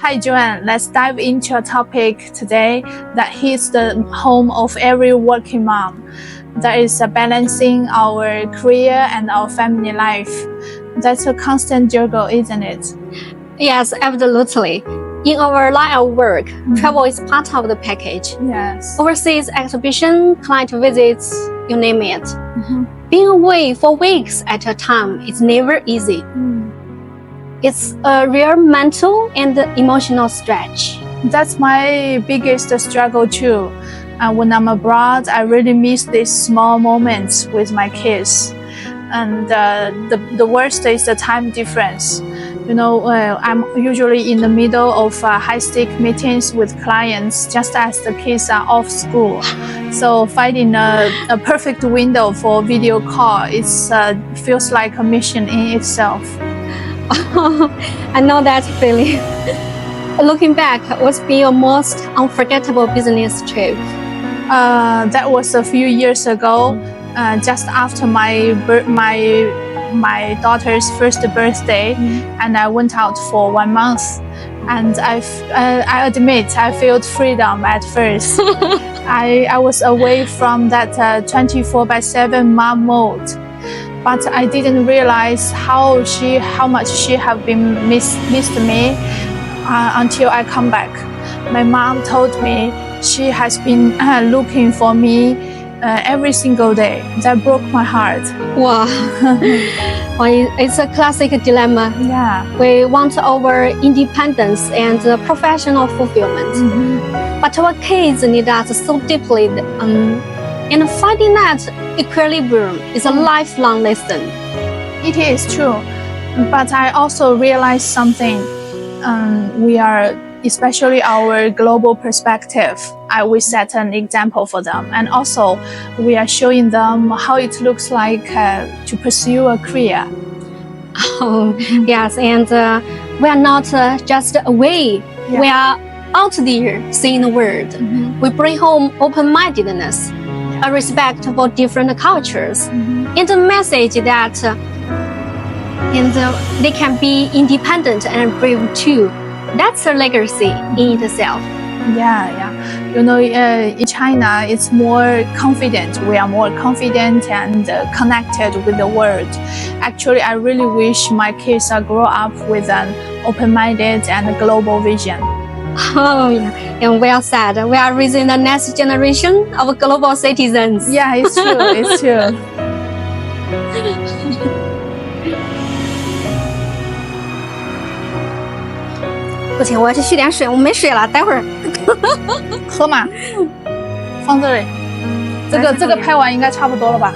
Hi Joanne, let's dive into a topic today that hits the home of every working mom. That is balancing our career and our family life. That's a constant struggle, isn't it? Yes, absolutely. In our line of work, travel is part of the package. Yes. Overseas exhibition, client visits, you name it. Being away for weeks at a time is never easy. It's a real mental and emotional stretch. That's my biggest struggle too. When I'm abroad, I really miss these small moments with my kids. And the worst is the time difference. You know, I'm usually in the middle of high-stake meetings with clients just as the kids are off school. So finding a perfect window for video call, it feels like a mission in itself. I know that feeling. Looking back, what's been your most unforgettable business trip? That was a few years ago, just after my daughter's first birthday, and I went out for 1 month. And I admit I felt freedom at first. I was away from that 24/7 mom mode. But I didn't realize how much she have been missed me until I come back. My mom told me she has been looking for me every single day. That broke my heart. Wow. Well, it's a classic dilemma. Yeah. We want our independence and professional fulfillment. But our kids need us so deeply. And finding that equilibrium is a lifelong lesson. It is true, but I also realized something. We are, especially our global perspective, we set an example for them, and also we are showing them how it looks like to pursue a career. Oh, yes, and we are not just away. Yeah. We are out there seeing the world. We bring home open-mindedness, a respect for different cultures, and a message that they can be independent and brave too. That's a legacy in itself. Yeah. You know, in China, it's more confident. We are more confident and connected with the world. Actually, I really wish my kids grow up with an open-minded and global vision. Oh, yeah. And well said. We are raising the next generation of global citizens. Yeah, it's true. It's true. 不行，我要去续点水，我没水了，待会儿。喝嘛，放这里。这个拍完应该差不多了吧？